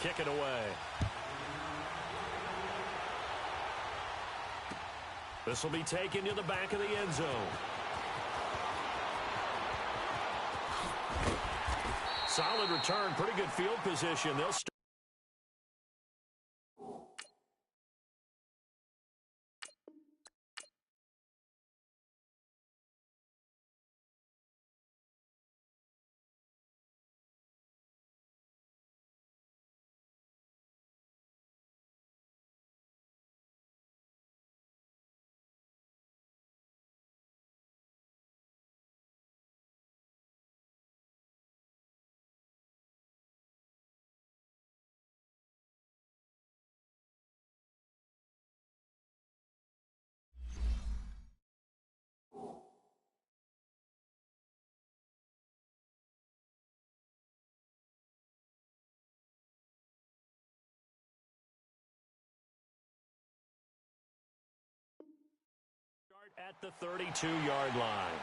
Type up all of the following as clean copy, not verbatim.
kick it away. This will be taken to the back of the end zone. Solid return, pretty good field position. They'll start. At the 32-yard line.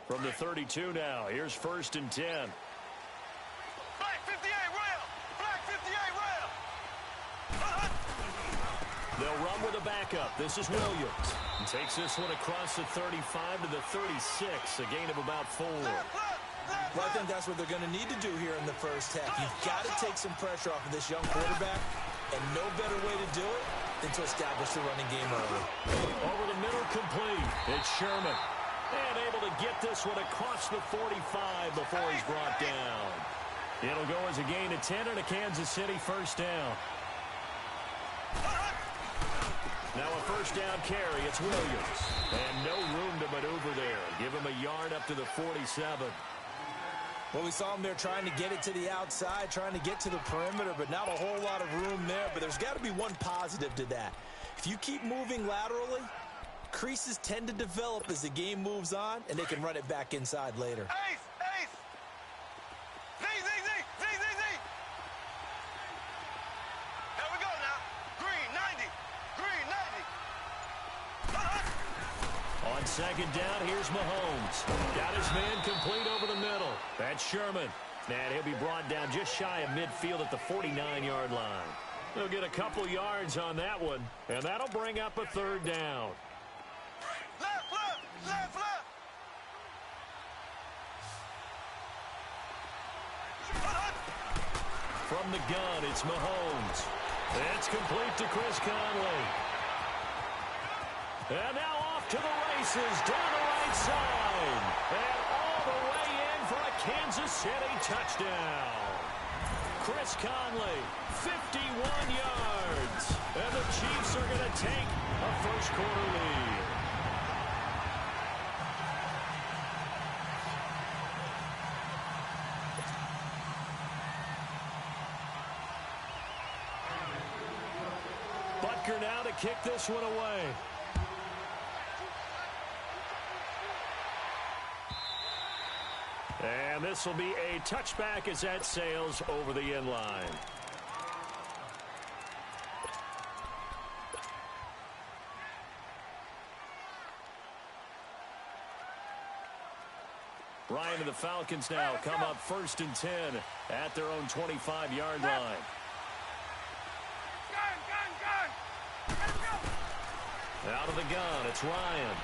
From the 32 now, here's 1st and 10. They'll run with a backup. This is Williams. He takes this one across the 35 to the 36, a gain of about 4. Well, I think that's what they're going to need to do here in the first half. You've got to take some pressure off of this young quarterback, and no better way to do it than to establish the running game early. Over the middle, complete. It's Sherman. And able to get this one across the 45 before he's brought down. It'll go as a gain of 10 and a Kansas City first down. Now a first down carry. It's Williams. And no room to maneuver there. Give him a yard up to the 47. Well, we saw him there trying to get it to the outside, trying to get to the perimeter, but not a whole lot of room there. But there's got to be one positive to that. If you keep moving laterally, creases tend to develop as the game moves on, and they can run it back inside later. Ace! Ace! Z! There we go now. Green, 90. Green, 90. On second down, here's Mahomes. Got his man complete over the middle. That's Sherman. And he'll be brought down just shy of midfield at the 49-yard line. He'll get a couple yards on that one, and that'll bring up a third down. Left! From the gun, it's Mahomes. It's complete to Chris Conley. And now off to the races, down the right side. And all the way in for a Kansas City touchdown. Chris Conley, 51 yards. And the Chiefs are going to take a first-quarter lead. Butker now to kick this one away. And this will be a touchback as that sails over the end line. Ryan and the Falcons now come up 1st and 10 at their own 25-yard line. Out of the gun, it's Ryan.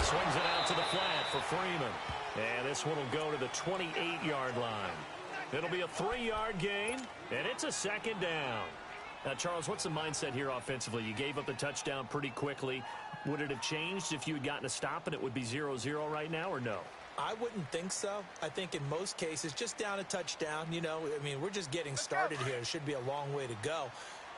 Swings it out to the flat for Freeman. And this one will go to the 28-yard line. It'll be a 3-yard gain, and it's a second down. Now, Charles, what's the mindset here offensively? You gave up the touchdown pretty quickly. Would it have changed if you had gotten a stop and it would be 0-0 right now, or no? I wouldn't think so. I think in most cases, just down a touchdown, you know, I mean, we're just getting started here. It should be a long way to go.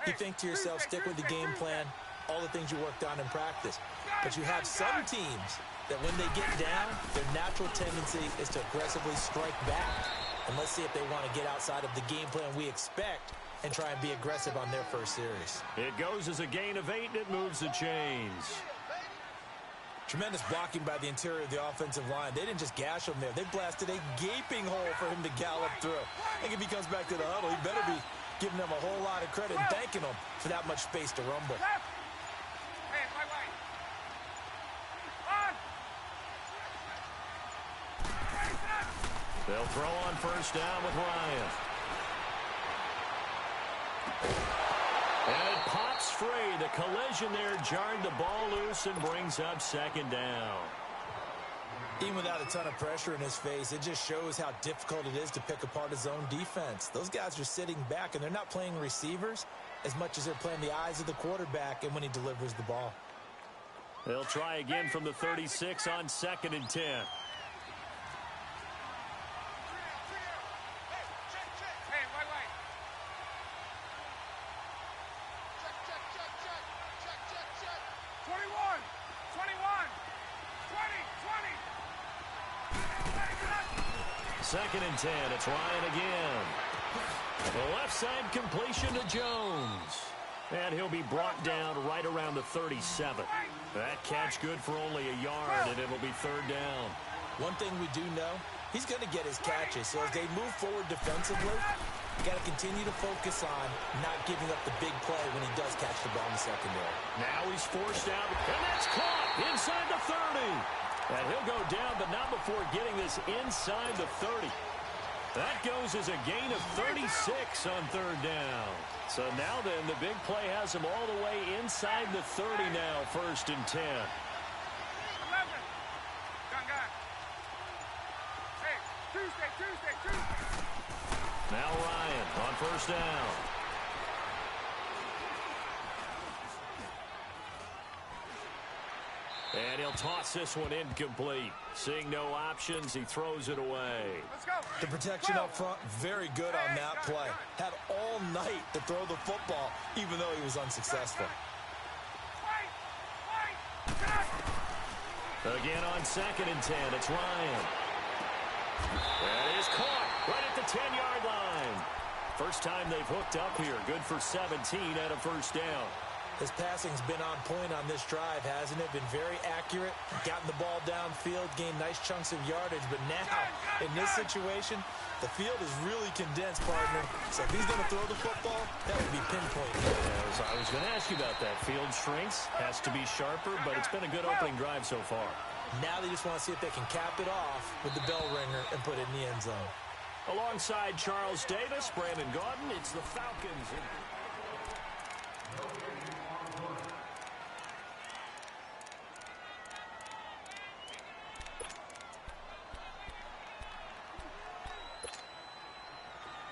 You think to yourself, stick with the game plan, all the things you worked on in practice. But you have some teams that when they get down, their natural tendency is to aggressively strike back. And let's see if they want to get outside of the game plan we expect and try and be aggressive on their first series. It goes as a gain of 8, and it moves the chains. Tremendous blocking by the interior of the offensive line. They didn't just gash him there. They blasted a gaping hole for him to gallop through. I think if he comes back to the huddle, he better be giving them a whole lot of credit and thanking them for that much space to rumble. They'll throw on first down with Ryan. And it pops free. The collision there jarred the ball loose and brings up second down. Even without a ton of pressure in his face, it just shows how difficult it is to pick apart his own defense. Those guys are sitting back, and they're not playing receivers as much as they're playing the eyes of the quarterback and when he delivers the ball. They'll try again from the 36 on 2nd and 10. Second and 10. It's Ryan again. The left side completion to Jones. And he'll be brought down right around the 37. That catch good for only a yard, and it'll be 3rd down. One thing we do know, he's going to get his catches. So as they move forward defensively, you got to continue to focus on not giving up the big play when he does catch the ball in the secondary. Now he's forced out, and that's caught inside the 30. And he'll go down, but not before getting this inside the 30. That goes as a gain of 36 on 3rd down. So now then, the big play has him all the way inside the 30 now, 1st and 10. 11. Hey, Tuesday. Now Ryan on first down. And he'll toss this one incomplete. Seeing no options, he throws it away. Let's go. The protection up front, very good on that play. Had all night to throw the football, even though he was unsuccessful. Again on 2nd and 10, it's Ryan. That is caught right at the 10-yard line. First time they've hooked up here. Good for 17 at a first down. His passing's been on point on this drive, hasn't it? Been very accurate, gotten the ball downfield, gained nice chunks of yardage. But now, in this situation, the field is really condensed, partner. So if he's going to throw the football, that would be pinpoint. Yes, I was going to ask you about that. Field shrinks, has to be sharper, but it's been a good opening drive so far. Now they just want to see if they can cap it off with the bell ringer and put it in the end zone. Alongside Charles Davis, Brandon Gaudin, it's the Falcons.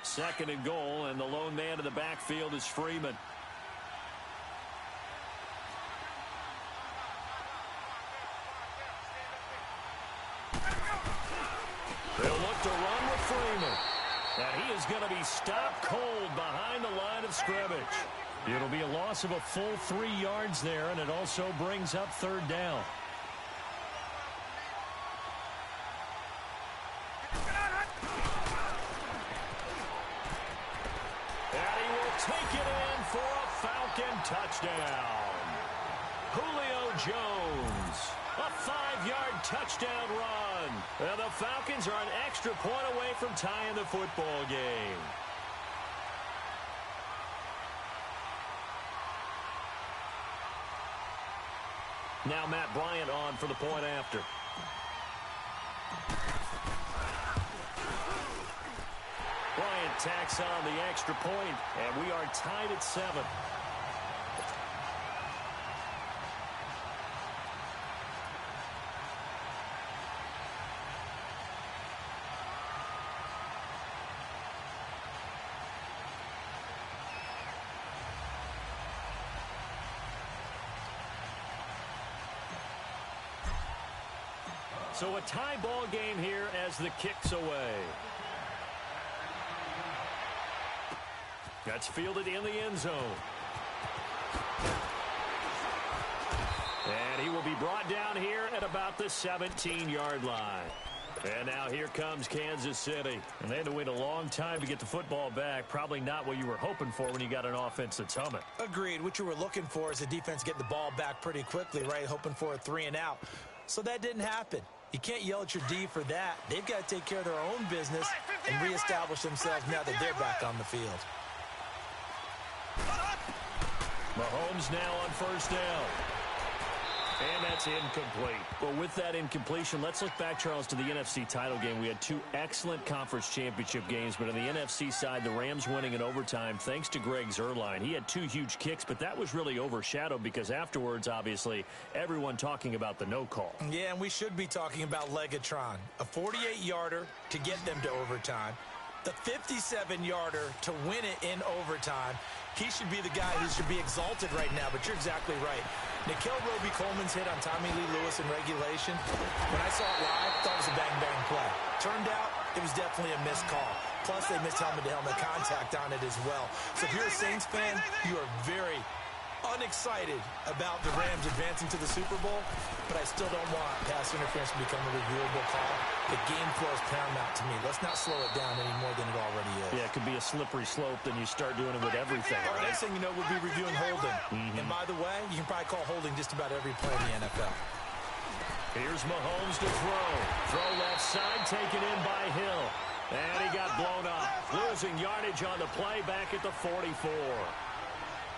Second and goal, and the lone man in the backfield is Freeman. They'll look to run with Freeman. And he is going to be stopped cold behind the line of scrimmage. It'll be a loss of a full 3 yards there, and it also brings up 3rd down. Take it in for a Falcon touchdown. Julio Jones, a 5-yard touchdown run. And the Falcons are an extra point away from tying the football game. Now Matt Bryant on for the point after. Bryant tacks on the extra point, and we are tied at 7. So a tie ball game here as the kick's away. That's fielded in the end zone. And he will be brought down here at about the 17-yard line. And now here comes Kansas City. And they had to wait a long time to get the football back. Probably not what you were hoping for when you got an offense that's humming. Agreed. What you were looking for is the defense get the ball back pretty quickly, right? Hoping for a 3-and-out. So that didn't happen. You can't yell at your D for that. They've got to take care of their own business and reestablish themselves now that they're back on the field. Mahomes now on first down. And that's incomplete. Well, with that incompletion, let's look back, Charles, to the NFC title game. We had two excellent conference championship games, but on the NFC side, the Rams winning in overtime thanks to Greg Zuerlein. He had two huge kicks, but that was really overshadowed because afterwards, obviously, everyone talking about the no call. Yeah, and we should be talking about Legatron. A 48-yarder to get them to overtime. The 57-yarder to win it in overtime. He should be the guy who should be exalted right now, but you're exactly right. Nikhil Roby-Coleman's hit on Tommy Lee Lewis in regulation. When I saw it live, I thought it was a bang-bang play. Turned out, it was definitely a missed call. Plus, they missed helmet-to-helmet contact on it as well. So if you're a Saints fan, you are very unexcited about the Rams advancing to the Super Bowl, but I still don't want pass interference to become a reviewable call. The game flow is paramount to me. Let's not slow it down any more than it already is. Yeah, it could be a slippery slope, then you start doing it with everything. All right, next thing you know, we'll be reviewing holding. And by the way, you can probably call holding just about every play in the NFL. Here's Mahomes to throw. Throw left side, taken in by Hill. And he got blown up. Losing yardage on the play back at the 44.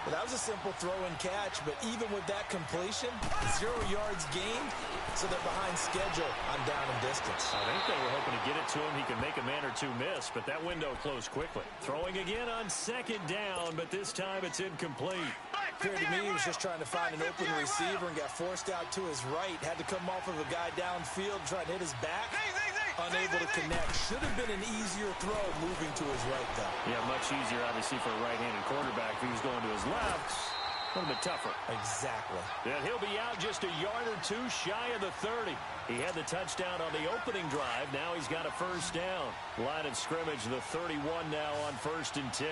Well, that was a simple throw and catch, but even with that completion, 0 yards gained, so they're behind schedule on down and distance. I think they were hoping to get it to him. He could make a man or two miss, but that window closed quickly. Throwing again on second down, but this time it's incomplete. Appeared to me he was just trying to find an open receiver and got forced out to his right. Had to come off of a guy downfield, trying to hit his back. Unable to connect. Should have been an easier throw moving to his right, though. Yeah, much easier, obviously, for a right-handed quarterback. If he was going to his left, a little bit tougher. Exactly. And he'll be out just a yard or two shy of the 30. He had the touchdown on the opening drive. Now he's got a first down. Line of scrimmage, the 31 now on 1st and 10.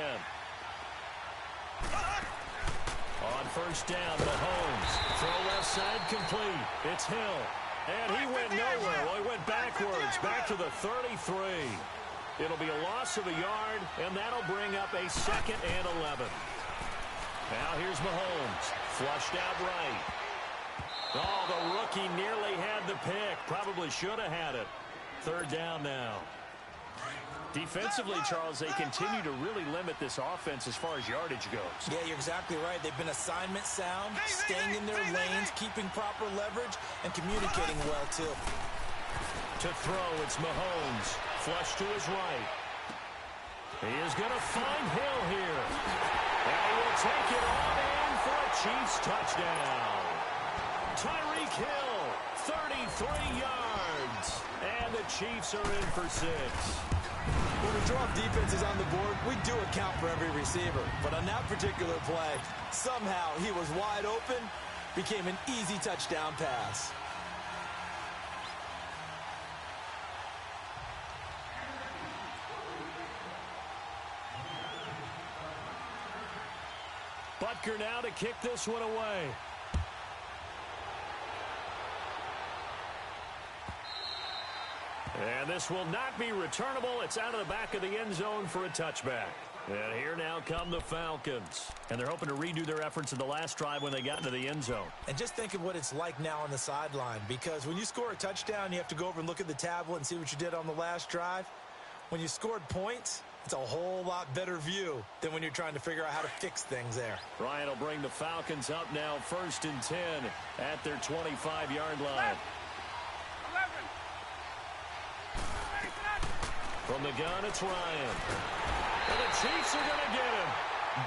On first down, Mahomes. Throw left side complete. It's Hill. And he went nowhere. Well, he went backwards, back to the 33. It'll be a loss of a yard, and that'll bring up a 2nd and 11. Now here's Mahomes. Flushed out right. Oh, the rookie nearly had the pick. Probably should have had it. 3rd down now. Defensively, Charles, they continue to really limit this offense as far as yardage goes. Yeah, you're exactly right. They've been assignment sound, staying in their lanes, keeping proper leverage, and communicating well, too. To throw, it's Mahomes. Flush to his right. He is going to find Hill here. And he will take it on in for a Chiefs touchdown. Tyreek Hill, 33 yards. And the Chiefs are in for 6. When a draw of defense is on the board, we do account for every receiver. But on that particular play, somehow he was wide open, became an easy touchdown pass. Butker now to kick this one away. And this will not be returnable. It's out of the back of the end zone for a touchback. And here now come the Falcons. And they're hoping to redo their efforts in the last drive when they got into the end zone. And just think of what it's like now on the sideline, because when you score a touchdown, you have to go over and look at the tablet and see what you did on the last drive. When you scored points, it's a whole lot better view than when you're trying to figure out how to fix things there. Ryan will bring the Falcons up now 1st and 10 at their 25-yard line. From the gun, it's Ryan. And the Chiefs are going to get him.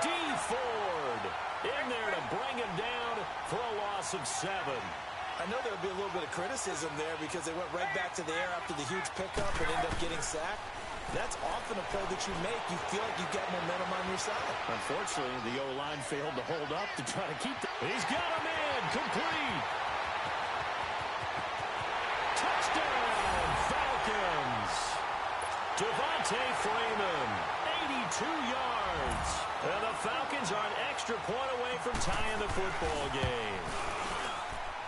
D. Ford in there to bring him down for a loss of 7. I know there would be a little bit of criticism there because they went right back to the air after the huge pickup and ended up getting sacked. That's often a play that you make. You feel like you've got momentum on your side. Unfortunately, the O-line failed to hold up to try to keep the... He's got him in. Complete. Touchdown, Falcons. Devontae Freeman, 82 yards. And the Falcons are an extra point away from tying the football game.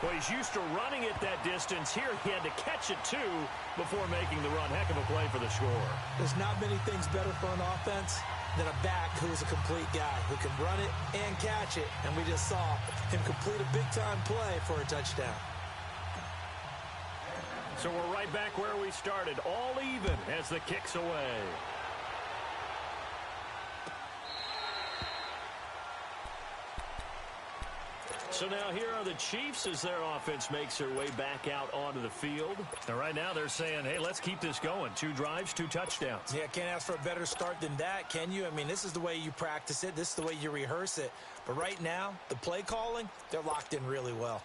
Well, he's used to running it that distance. Here he had to catch it, too, before making the run. Heck of a play for the score. There's not many things better for an offense than a back who is a complete guy who can run it and catch it. And we just saw him complete a big-time play for a touchdown. So we're right back where we started, all even as the kick's away. So now here are the Chiefs as their offense makes their way back out onto the field. And right now they're saying, hey, let's keep this going. 2 drives, 2 touchdowns. Yeah, can't ask for a better start than that, can you? I mean, this is the way you practice it. This is the way you rehearse it. But right now, the play calling, they're locked in really well.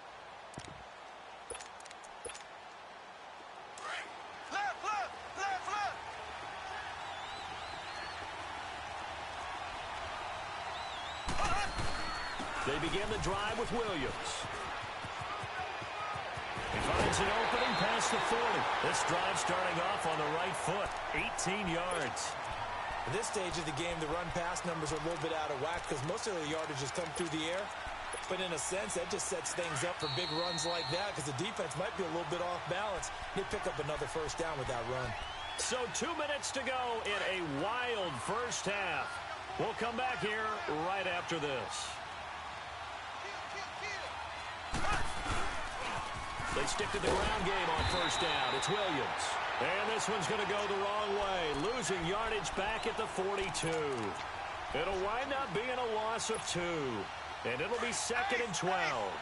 They begin the drive with Williams. He finds an opening past the 40. This drive starting off on the right foot. 18 yards. At this stage of the game, the run-pass numbers are a little bit out of whack because most of the yardage has come through the air. But in a sense, that just sets things up for big runs like that because the defense might be a little bit off balance. They pick up another first down with that run. So 2 minutes to go in a wild first half. We'll come back here right after this. They stick to the ground game on first down. It's Williams. And this one's going to go the wrong way. Losing yardage back at the 42. It'll wind up being a loss of 2. And it'll be 2nd and 12.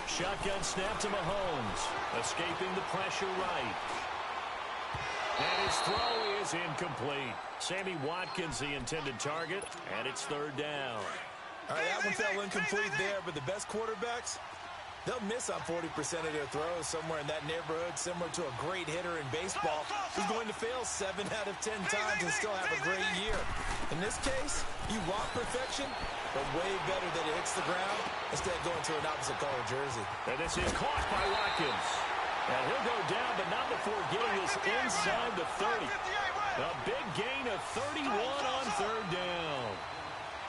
Shotgun snap to Mahomes. Escaping the pressure right. And his throw is incomplete. Sammy Watkins, the intended target, and it's 3rd down. All right, that one fell incomplete there, but the best quarterbacks, they'll miss on 40% of their throws somewhere in that neighborhood, similar to a great hitter in baseball who's going to fail 7 out of 10 times and still have a great year. In this case, you want perfection, but way better that it hits the ground instead of going to an opposite color jersey. And this is caught by Watkins. And he'll go down, but not before getting this inside the 30. A big gain of 31 on 3rd down.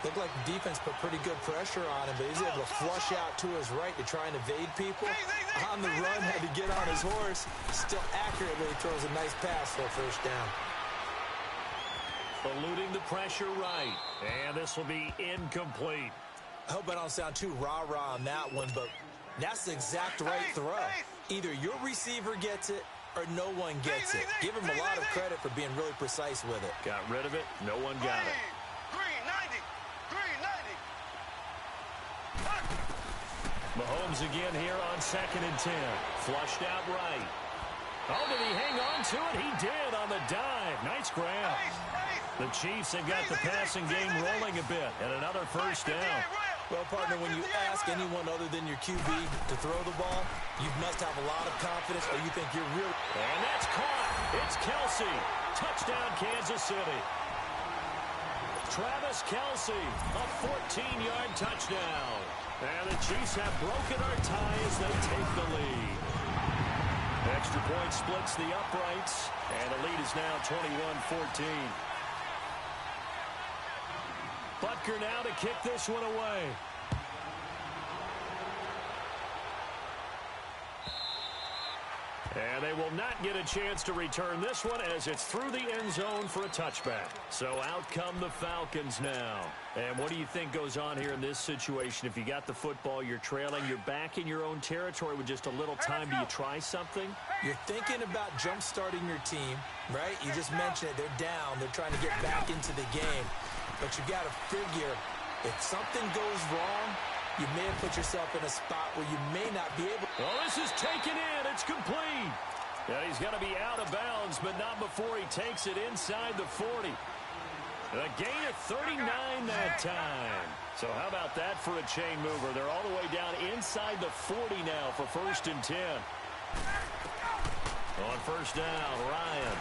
Looked like the defense put pretty good pressure on him, but he's able to flush out to his right to try and evade people. On the run, had to get on his horse. Still accurately throws a nice pass for a first down. Eluding the pressure right. And this will be incomplete. I hope I don't sound too rah-rah on that one, but that's the exact right throw. Either your receiver gets it or no one gets it. Give him a lot of credit for being really precise with it. Got rid of it. No one got it. Green 90. Green 90. Mahomes again here on 2nd and 10. Flushed out right. Oh, did he hang on to it? He did on the dive. Nice grab. The Chiefs have got the passing game rolling a bit. And another first down. Well, partner, when you ask anyone other than your QB to throw the ball, you must have a lot of confidence or you think you're real. And that's caught. It's Kelsey. Touchdown, Kansas City. Travis Kelsey, a 14-yard touchdown. And the Chiefs have broken our tie as they take the lead. Extra point splits the uprights, and the lead is now 21-14. Butker now to kick this one away. And they will not get a chance to return this one as it's through the end zone for a touchback. So out come the Falcons now. And what do you think goes on here in this situation? If you got the football, you're trailing, you're back in your own territory with just a little time. Do you try something? You're thinking about jump-starting your team, right? You just mentioned it. They're down. They're trying to get back into the game. But you got to figure if something goes wrong, you may have put yourself in a spot where you may not be able. Well, this is taken in. It's complete. Yeah, he's going to be out of bounds, but not before he takes it inside the 40. A gain of 39 that time. So how about that for a chain mover? They're all the way down inside the 40 now for 1st and 10. On first down, Ryan.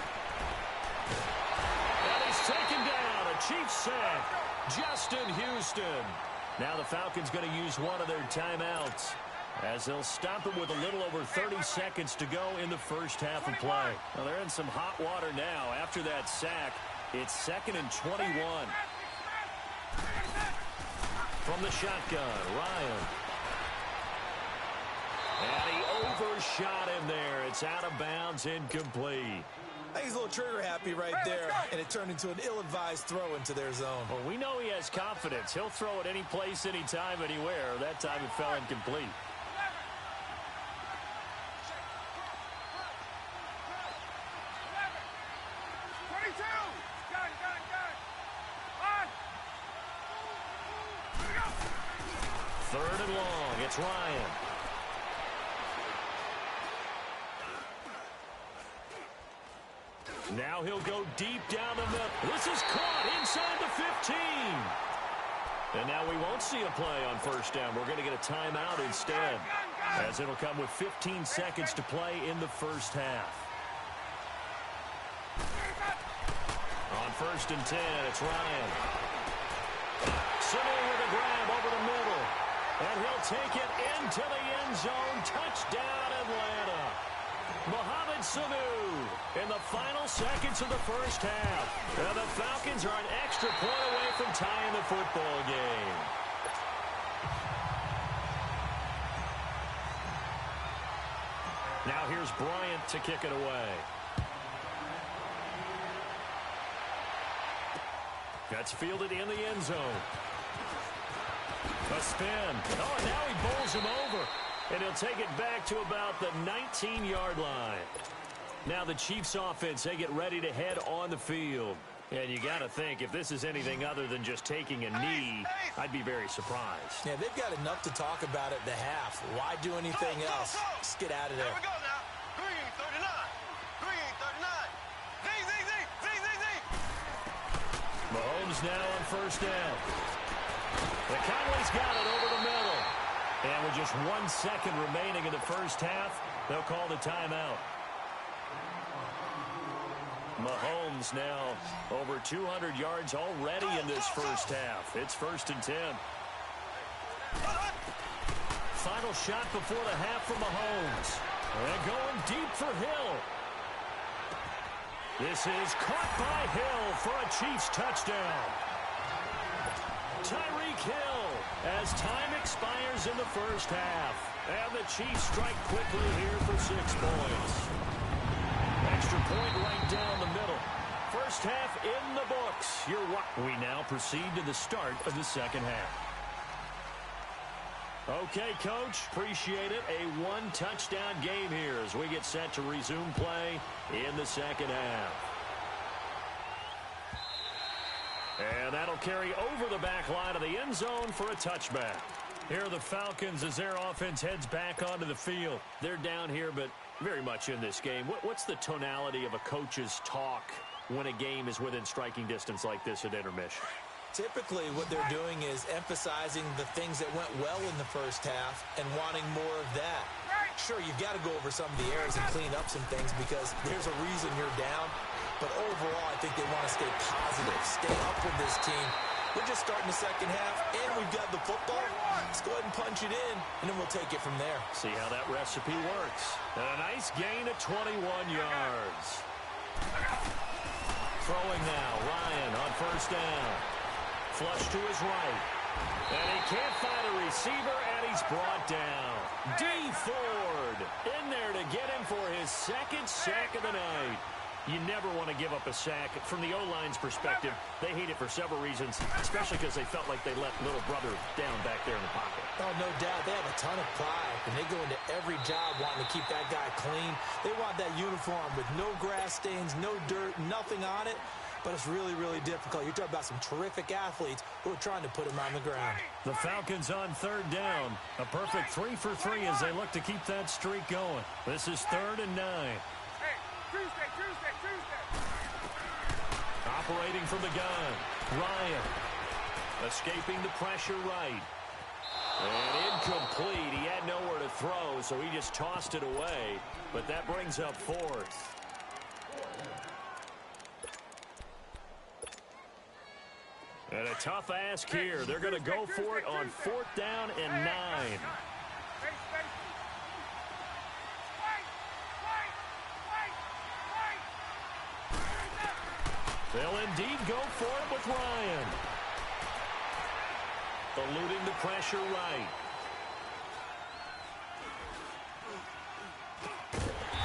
And he's taken down. A Chiefs sack. Justin Houston. Now the Falcons going to use one of their timeouts. As they'll stop it with a little over 30 seconds to go in the first half of play. Well, they're in some hot water now. After that sack, it's 2nd and 21. From the shotgun, Ryan. And he overshot him there. It's out of bounds, incomplete. I think he's a little trigger happy right there, and it turned into an ill-advised throw into their zone. Well, we know he has confidence. He'll throw it any place, anytime, anywhere. That time it fell incomplete. Third and long. It's Ryan. Now he'll go deep down the middle. This is caught inside the 15. And now we won't see a play on first down. We're going to get a timeout instead, as it'll come with 15 seconds to play in the first half. On 1st and 10, it's Ryan. Sitting with a grab over the middle. And he'll take it into the end zone. Touchdown, Atlanta. Mohamed Sanu in the final seconds of the first half. And the Falcons are an extra point away from tying the football game. Now here's Bryant to kick it away. That's fielded in the end zone. A spin. Oh, and now he bowls him over. And he'll take it back to about the 19-yard line. Now the Chiefs offense, they get ready to head on the field. And you got to think, if this is anything other than just taking a knee, I'd be very surprised. Yeah, they've got enough to talk about at the half. Why do anything else? Just get out of there. Here we go now. Green 39. Green 39. Z, Z, Z, Z, Z, Z. Mahomes now on first down. The Cowboys got it over the middle. And with just 1 second remaining in the first half, they'll call the timeout. Mahomes now over 200 yards already in this first half. It's 1st and 10. Final shot before the half for Mahomes. And going deep for Hill. This is caught by Hill for a Chiefs touchdown. Tyreek Hill as time expires in the first half. And the Chiefs strike quickly here for 6 points. Extra point right down the middle. First half in the books. We now proceed to the start of the second half. Okay, Coach, appreciate it. A 1-touchdown game here as we get set to resume play in the second half. And that'll carry over the back line of the end zone for a touchback. Here are the Falcons as their offense heads back onto the field. They're down here, but very much in this game. What's the tonality of a coach's talk when a game is within striking distance like this at intermission? Typically, what they're doing is emphasizing the things that went well in the first half and wanting more of that. Sure, you've got to go over some of the errors and clean up some things because there's a reason you're down. But overall, I think they want to stay positive, stay up with this team. We're just starting the second half, and we've got the football. Let's go ahead and punch it in, and then we'll take it from there. See how that recipe works. And a nice gain of 21 yards. Throwing now, Ryan on first down. Flush to his right. And he can't find a receiver, and he's brought down. D. Ford in there to get him for his 2nd sack of the night. You never want to give up a sack. From the O-line's perspective, they hate it for several reasons, especially because they felt like they let little brother down back there in the pocket. Oh, no doubt. They have a ton of pride, and they go into every job wanting to keep that guy clean. They want that uniform with no grass stains, no dirt, nothing on it. But it's really, really difficult. You're talking about some terrific athletes who are trying to put him on the ground. The Falcons on 3rd down. A perfect 3 for 3 as they look to keep that streak going. This is 3rd and 9. Tuesday. Operating from the gun, Ryan. Escaping the pressure right. And incomplete. He had nowhere to throw, so he just tossed it away. But that brings up 4th. And a tough ask here. They're going to go for it on 4th down and 9. They'll indeed go for it with Ryan. Eluding the pressure right.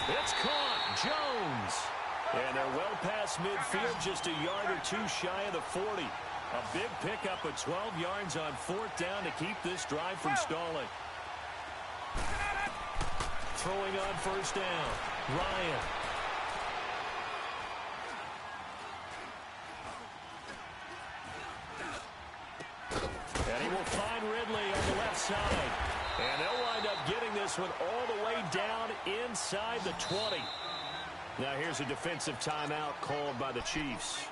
It's caught. Jones. And they're well past midfield, just a yard or two shy of the 40. A big pickup of 12 yards on fourth down to keep this drive from stalling. Throwing on first down. Ryan. And he will find Ridley on the left side. And they'll wind up getting this one all the way down inside the 20. Now here's a defensive timeout called by the Chiefs.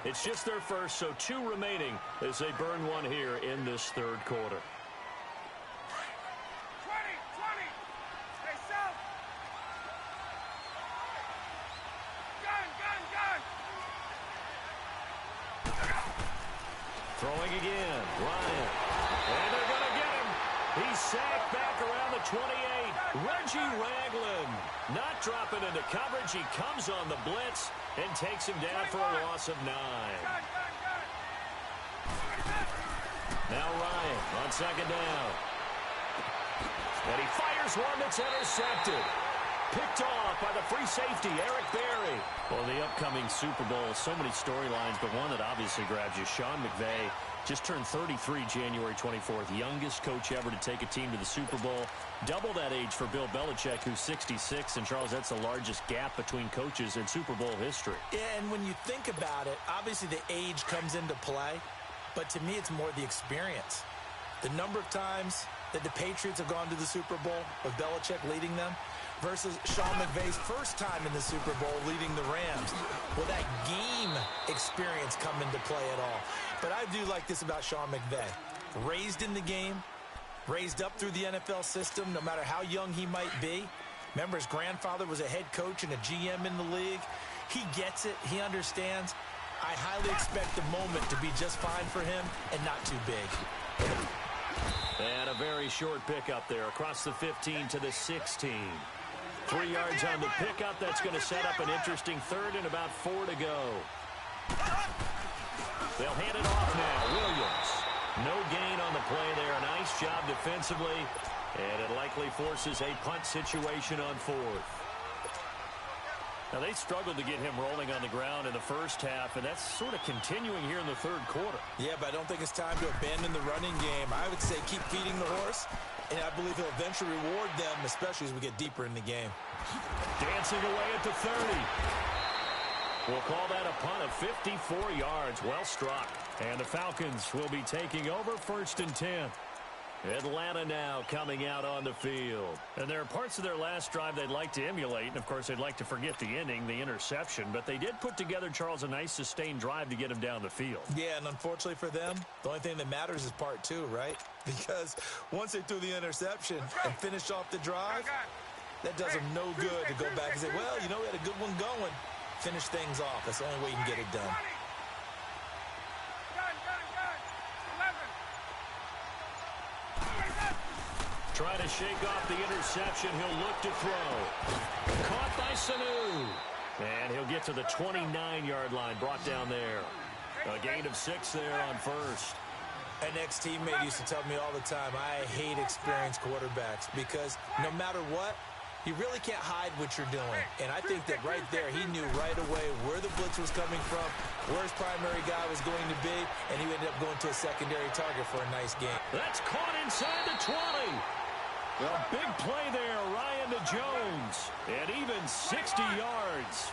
It's just their first, so 2 remaining as they burn one here in this third quarter. 20. Stay south. Gun. Throwing again. Ryan. And they're going to get him. He's sacked back around the 28. Reggie Ragland not dropping into coverage. He comes on the blitz and takes him down for a loss of 9. Now Ryan on second down. And he fires one that's intercepted. Picked off by the free safety, Eric Berry. Well, the upcoming Super Bowl, so many storylines, but one that obviously grabs you. Sean McVay just turned 33 January 24th. Youngest coach ever to take a team to the Super Bowl. Double that age for Bill Belichick, who's 66. And, Charles, that's the largest gap between coaches in Super Bowl history. Yeah, and when you think about it, obviously the age comes into play. But to me, it's more the experience. The number of times that the Patriots have gone to the Super Bowl with Belichick leading them versus Sean McVay's first time in the Super Bowl leading the Rams. Will that game experience come into play at all? But I do like this about Sean McVay. Raised in the game, raised up through the NFL system, no matter how young he might be. Remember, his grandfather was a head coach and a GM in the league. He gets it. He understands. I highly expect the moment to be just fine for him and not too big. And a very short pickup there across the 15 to the 16. 3 yards on the pickup. That's going to set up an interesting third and about 4 to go. They'll hand it off now. Williams. No gain on the play there. A nice job defensively. And it likely forces a punt situation on fourth. Now, they struggled to get him rolling on the ground in the first half, and that's sort of continuing here in the third quarter. Yeah, but I don't think it's time to abandon the running game. I would say keep feeding the horse, and I believe he'll eventually reward them, especially as we get deeper in the game. Dancing away at the 30. We'll call that a punt of 54 yards. Well struck. And the Falcons will be taking over 1st and 10. Atlanta now coming out on the field. And there are parts of their last drive they'd like to emulate. And, of course, they'd like to forget the inning, the interception. But they did put together, Charles, a nice sustained drive to get him down the field. Yeah, and unfortunately for them, the only thing that matters is part 2, right? Because once they threw the interception and finished off the drive, that does them no good to go back and say, well, you know, we had a good one going. Finish things off. That's the only way you can get it done. Trying to shake off the interception. He'll look to throw. Caught by Sanu. And he'll get to the 29-yard line. Brought down there. A gain of 6 there on first. An ex-teammate used to tell me all the time, I hate experienced quarterbacks because no matter what, you really can't hide what you're doing. And I think that right there, he knew right away where the blitz was coming from, where his primary guy was going to be, and he ended up going to a secondary target for a nice game. That's caught inside the 20. A big play there, Ryan to Jones. And even 60 yards.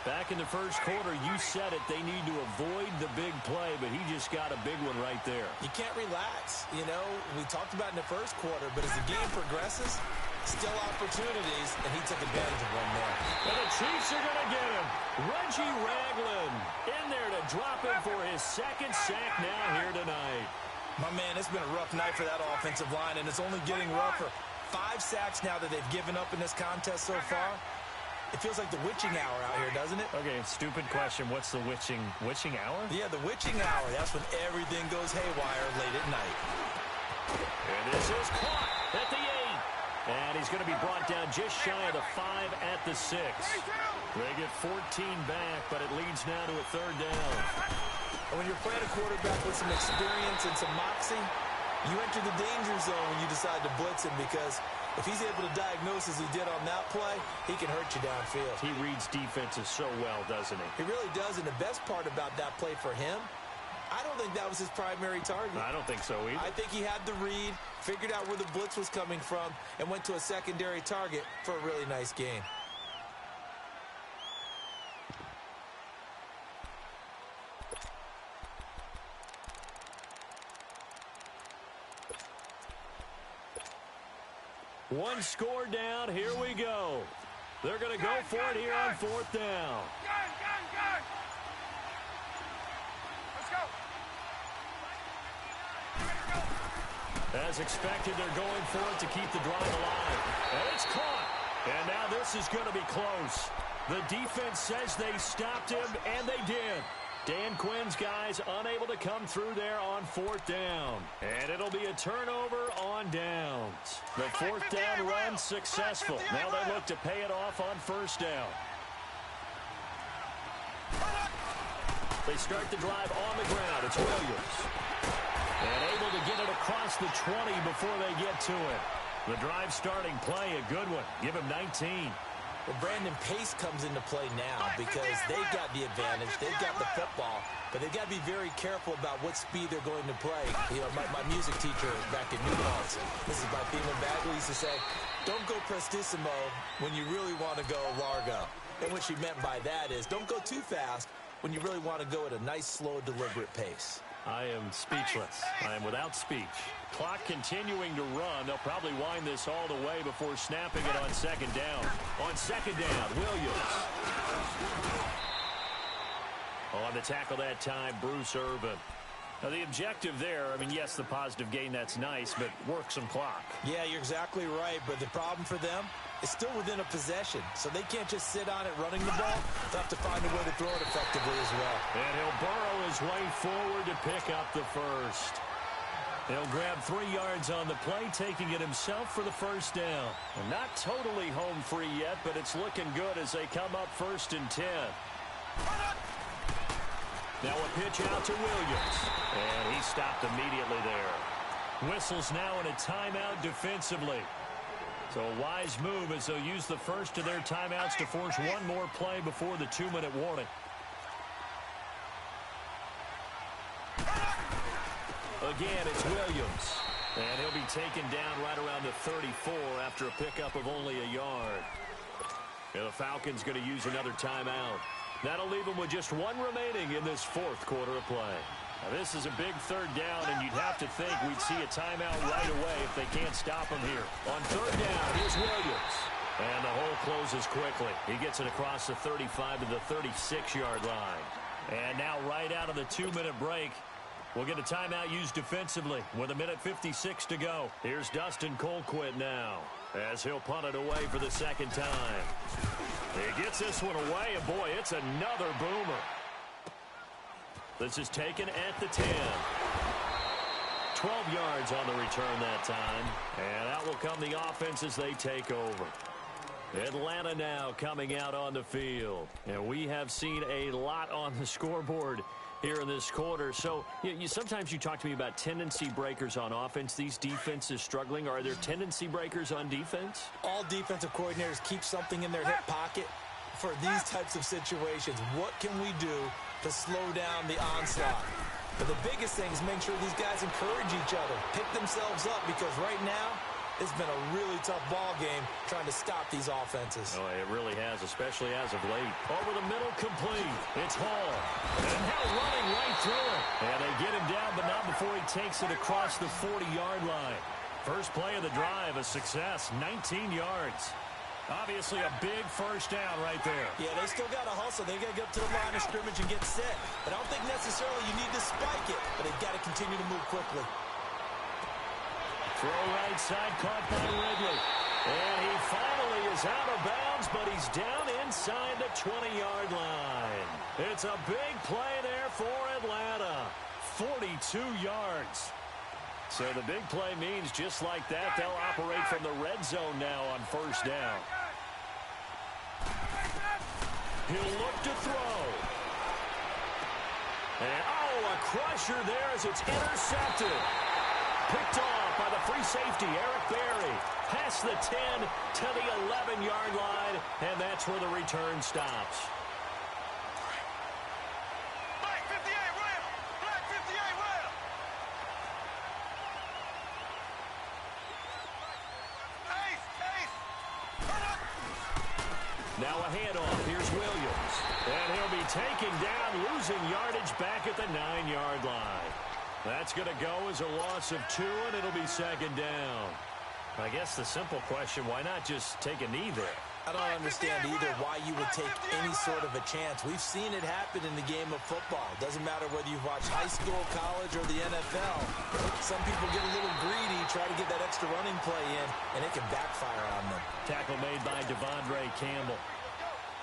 Back in the first quarter, you said it, they need to avoid the big play, but he just got a big one right there. You can't relax. You know, we talked about in the first quarter, but as the game progresses, still opportunities, and he took advantage of one there. And the Chiefs are going to get him. Reggie Ragland in there to drop him for his second sack now here tonight. My man, it's been a rough night for that offensive line, and it's only getting rougher. 5 sacks now that they've given up in this contest so far. It feels like the witching hour out here, doesn't it? Okay, stupid question. What's the witching hour? Yeah, the witching hour. That's when everything goes haywire late at night. And this is caught at the 8. And he's going to be brought down just shy of the 5 at the 6. They get 14 back, but it leads now to a 3rd down. And when you're playing a quarterback with some experience and some moxie, you enter the danger zone when you decide to blitz him, because if he's able to diagnose as he did on that play, he can hurt you downfield. He reads defenses so well, doesn't he? He really does, and the best part about that play for him, I don't think that was his primary target. I don't think so either. I think he had the read, figured out where the blitz was coming from, and went to a secondary target for a really nice gain. One score down. Here we go. They're going to go for it here on 4th down. Gun! Let's go! As expected, they're going for it to keep the drive alive. And it's caught. And now this is going to be close. The defense says they stopped him, and they did. Dan Quinn's guys unable to come through there on 4th down. And it'll be a turnover on downs. The 4th down run successful. Now they look to pay it off on 1st down. They start the drive on the ground. It's Williams. And able to get it across the 20 before they get to it. The drive starting play, a good one. Give him 19. Well, Brandon, pace comes into play now because they've got the advantage. They've got the football, but they've got to be very careful about what speed they're going to play. You know, my music teacher back in New Paltz, this is my theme in Bagley, used to say, don't go prestissimo when you really want to go largo. And what she meant by that is don't go too fast when you really want to go at a nice, slow, deliberate pace. I am speechless. I am without speech. Clock continuing to run. They'll probably wind this all the way before snapping it on 2nd down. On 2nd down, Williams. On the tackle that time, Bruce Irvin. Now, the objective there, I mean, yes, the positive gain, that's nice, but work some clock. Yeah, you're exactly right, but the problem for them is still within a possession, so they can't just sit on it running the ball. They'll have to find a way to throw it effectively as well. And he'll burrow his way forward to pick up the 1st. He'll grab 3 yards on the play, taking it himself for the 1st down. And not totally home free yet, but it's looking good as they come up 1st and 10. Now a pitch out to Williams. And he stopped immediately there. Whistles now in a timeout defensively. So a wise move as they'll use the first of their timeouts to force one more play before the 2-minute warning. Again, it's Williams. And he'll be taken down right around the 34 after a pickup of only a yard. And the Falcons going to use another timeout. That'll leave them with just 1 remaining in this 4th quarter of play. Now, this is a big 3rd down, and you'd have to think we'd see a timeout right away if they can't stop him here. On 3rd down, here's Williams. And the hole closes quickly. He gets it across the 35 to the 36-yard line. And now right out of the 2-minute break, we'll get a timeout used defensively with 1:56 to go. Here's Dustin Colquitt now as he'll punt it away for the 2nd time. He gets this one away, and boy, it's another boomer. This is taken at the 10. 12 yards on the return that time. And out will come the offense as they take over. Atlanta now coming out on the field. And we have seen a lot on the scoreboard here in this quarter. So sometimes you talk to me about tendency breakers on offense. These defenses struggling. Are there tendency breakers on defense? All defensive coordinators keep something in their hip pocket for these types of situations. What can we do to slow down the onslaught? But the biggest thing is make sure these guys encourage each other, pick themselves up, because right now it's been a really tough ball game trying to stop these offenses. Oh, it really has, especially as of late. Over the middle, complete. It's Hall. And now running right through it. And they get him down, but not before he takes it across the 40-yard line. First play of the drive, a success, 19 yards. Obviously a big 1st down right there. Yeah, they still got to hustle. They got to get up to the line of scrimmage and get set. But I don't think necessarily you need to spike it, but they've got to continue to move quickly. Throw right side, caught by Ridley. And he finally is out of bounds, but he's down inside the 20-yard line. It's a big play there for Atlanta. 42 yards. So the big play means just like that, they'll operate from the red zone now on first down. He'll look to throw. And, a crusher there as it's intercepted. Picked off by the free safety, Eric Berry. Past the 10 to the 11-yard line, and that's where the return stops. Black 58, rail! Black 58, rail! Ace! Ace! Turn up! Now a handoff. Here's Williams. And he'll be taken down, losing yardage back at the 9-yard line. That's going to go as a loss of 2, and it'll be second down. I guess the simple question, why not just take a knee there? I don't understand either why you would take any sort of a chance. We've seen it happen in the game of football. Doesn't matter whether you've watched high school, college, or the NFL. Some people get a little greedy, try to get that extra running play in, and it can backfire on them. Tackle made by Devondre Campbell.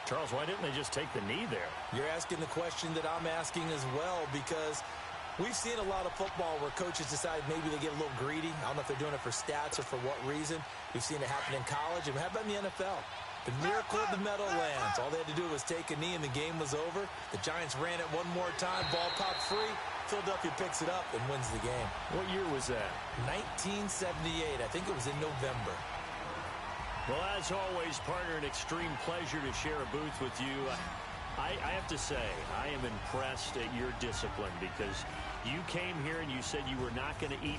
Charles, why didn't they just take the knee there? You're asking the question that I'm asking as well, because we've seen a lot of football where coaches decide maybe they get a little greedy. I don't know if they're doing it for stats or for what reason. We've seen it happen in college. And how about in the NFL? The miracle of the Meadowlands. All they had to do was take a knee and the game was over. The Giants ran it one more time. Ball popped free. Philadelphia picks it up and wins the game. What year was that? 1978. I think it was in November. Well, as always, partner, an extreme pleasure to share a booth with you. I have to say, I am impressed at your discipline because you came here and you said you were not going to eat